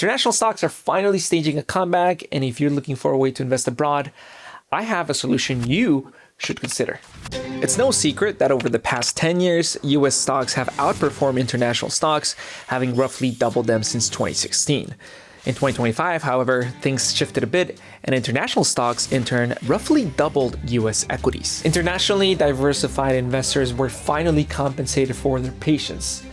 International stocks are finally staging a comeback, and if you're looking for a way to invest abroad, I have a solution you should consider. It's no secret that over the past 10 years, US stocks have outperformed international stocks, having roughly doubled them since 2016. In 2025, however, things shifted a bit, and international stocks, in turn, roughly doubled US equities. Internationally diversified investors were finally compensated for their patience.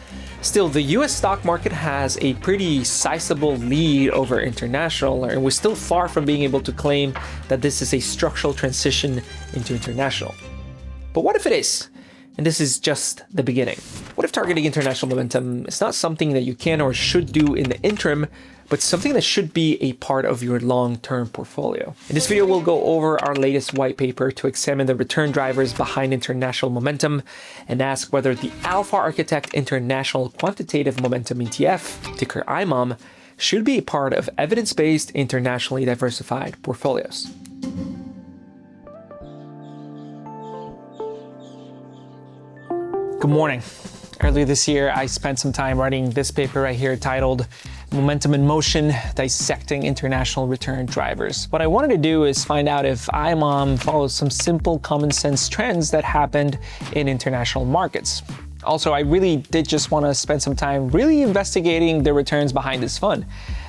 Still, the US stock market has a pretty sizable lead over international, and we're still far from being able to claim that this is a structural transition into international. But what if it is? And this is just the beginning. What if targeting international momentum is not something that you can or should do in the interim, but something that should be a part of your long-term portfolio? In this video, we'll go over our latest white paper to examine the return drivers behind international momentum and ask whether the Alpha Architect International Quantitative Momentum ETF, ticker IMOM, should be a part of evidence-based, internationally diversified portfolios. Good morning. Earlier this year, I spent some time writing this paper right here titled Momentum in Motion, Dissecting International Return Drivers. What I wanted to do is find out if IMOM follows some simple common sense trends that happened in international markets. Also, I really did just want to spend some time really investigating the returns behind this fund.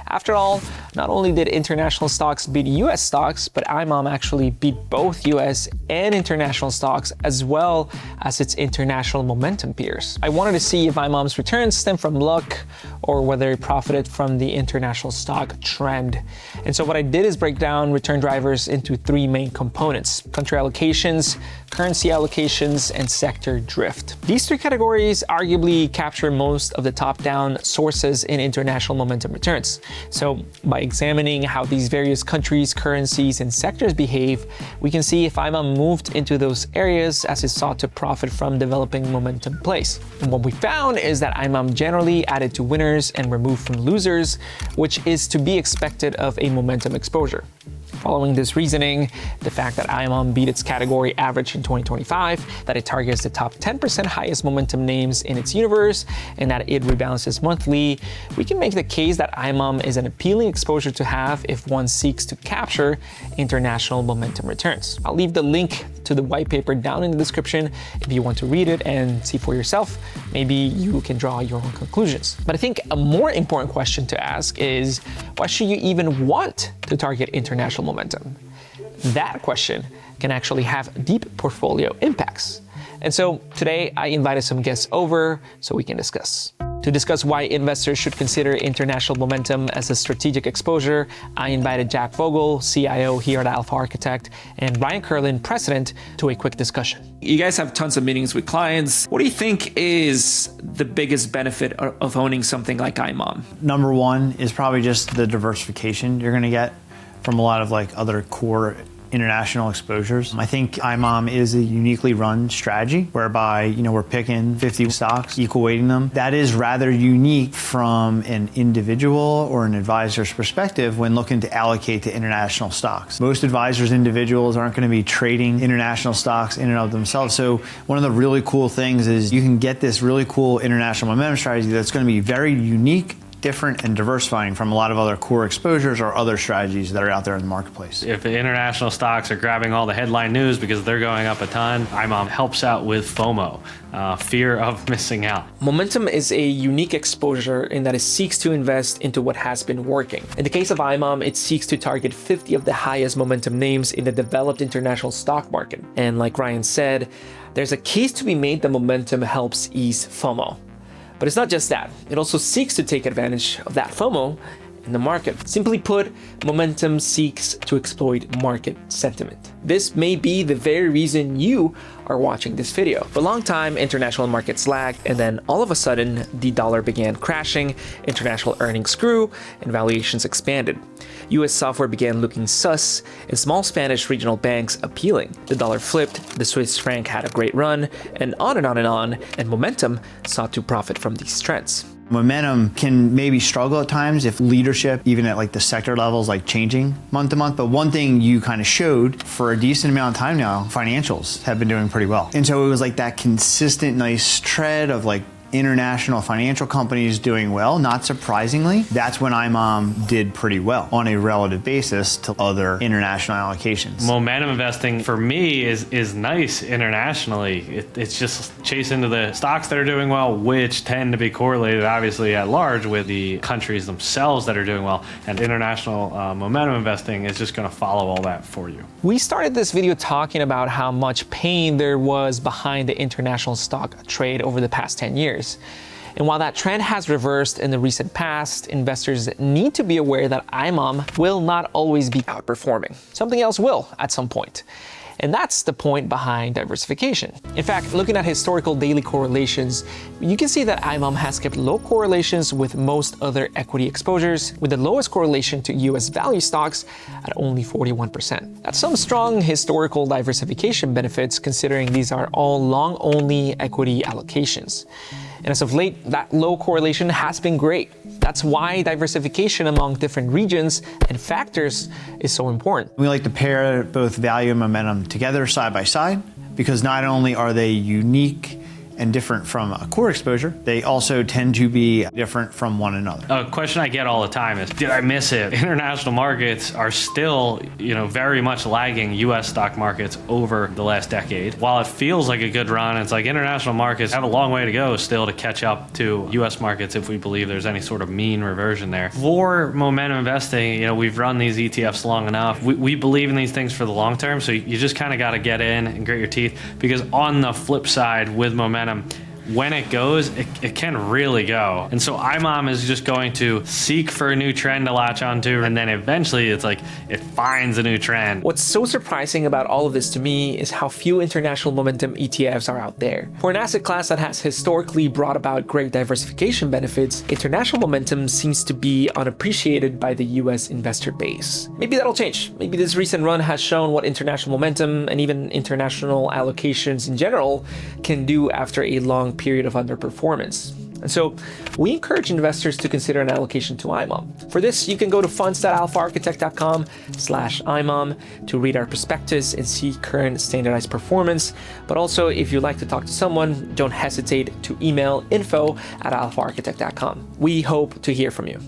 After all, not only did international stocks beat US stocks, but IMOM actually beat both US and international stocks as well as its international momentum peers. I wanted to see if IMOM's returns stem from luck or whether it profited from the international stock trend. And so what I did is break down return drivers into three main components: country allocations, currency allocations, and sector drift. These three categories arguably capture most of the top-down sources in international momentum returns. So by examining how these various countries, currencies, and sectors behave, we can see if IMOM moved into those areas as it sought to profit from developing momentum plays. And what we found is that IMOM generally added to winners and removed from losers, which is to be expected of a momentum exposure. Following this reasoning, the fact that IMOM beat its category average in 2025, that it targets the top 10% highest momentum names in its universe, and that it rebalances monthly, we can make the case that IMOM is an appealing exposure to have if one seeks to capture international momentum returns. I'll leave the link to the white paper down in the description if you want to read it and see for yourself. Maybe you can draw your own conclusions. But I think a more important question to ask is, why should you even want to target international momentum? That question can actually have deep portfolio impacts. And so today I invited some guests over so we can discuss. To discuss why investors should consider international momentum as a strategic exposure, I invited Jack Vogel, CIO here at Alpha Architect, and Ryan Curlin, President, to a quick discussion. You guys have tons of meetings with clients. What do you think is the biggest benefit of owning something like IMOM? Number one is probably just the diversification you're going to get from a lot of other core international exposures. I think IMOM is a uniquely run strategy whereby, we're picking 50 stocks, equal weighting them. That is rather unique from an individual or an advisor's perspective when looking to allocate to international stocks. Most advisors, individuals aren't going to be trading international stocks in and of themselves. So one of the really cool things is you can get this really cool international momentum strategy that's going to be very unique, different, and diversifying from a lot of other core exposures or other strategies that are out there in the marketplace. If the international stocks are grabbing all the headline news because they're going up a ton, IMOM helps out with FOMO, fear of missing out. Momentum is a unique exposure in that it seeks to invest into what has been working. In the case of IMOM, it seeks to target 50 of the highest momentum names in the developed international stock market. And like Ryan said, there's a case to be made that momentum helps ease FOMO. But it's not just that. It also seeks to take advantage of that FOMO in the market. Simply put, momentum seeks to exploit market sentiment. This may be the very reason you are watching this video. For a long time, international markets lagged, and then all of a sudden, the dollar began crashing, international earnings grew, and valuations expanded. US software began looking sus, and small Spanish regional banks appealing. The dollar flipped, the Swiss franc had a great run, and on and on and on, and momentum sought to profit from these trends. Momentum can maybe struggle at times if leadership, even at the sector levels, changing month to month. But one thing you kind of showed for a decent amount of time now, financials have been doing pretty well. And so it was that consistent, nice tread of international financial companies doing well, not surprisingly, that's when IMOM did pretty well on a relative basis to other international allocations. Momentum investing for me is nice internationally. It's just chase into the stocks that are doing well, which tend to be correlated obviously at large with the countries themselves that are doing well. And international momentum investing is just going to follow all that for you. We started this video talking about how much pain there was behind the international stock trade over the past 10 years. And while that trend has reversed in the recent past, investors need to be aware that IMOM will not always be outperforming. Something else will at some point. And that's the point behind diversification. In fact, looking at historical daily correlations, you can see that IMOM has kept low correlations with most other equity exposures, with the lowest correlation to US value stocks at only 41%. That's some strong historical diversification benefits, considering these are all long-only equity allocations. And as of late, that low correlation has been great. That's why diversification among different regions and factors is so important. We like to pair both value and momentum together side by side, because not only are they unique and different from a core exposure, they also tend to be different from one another. A question I get all the time is, did I miss it? International markets are still, very much lagging US stock markets over the last decade. While it feels like a good run, it's like international markets have a long way to go still to catch up to US markets if we believe there's any sort of mean reversion there. For momentum investing, we've run these ETFs long enough. We believe in these things for the long term, so you just kind of got to get in and grit your teeth, because on the flip side with momentum, when it goes, it can really go. And so IMOM is just going to seek for a new trend to latch onto, and then eventually it's like it finds a new trend. What's so surprising about all of this to me is how few international momentum ETFs are out there. For an asset class that has historically brought about great diversification benefits, international momentum seems to be unappreciated by the US investor base. Maybe that'll change. Maybe this recent run has shown what international momentum and even international allocations in general can do after a long period of underperformance. And so we encourage investors to consider an allocation to IMOM. For this, you can go to funds.alphaarchitect.com/IMOM to read our prospectus and see current standardized performance. But also, if you'd like to talk to someone, don't hesitate to email info@alphaarchitect.com. We hope to hear from you.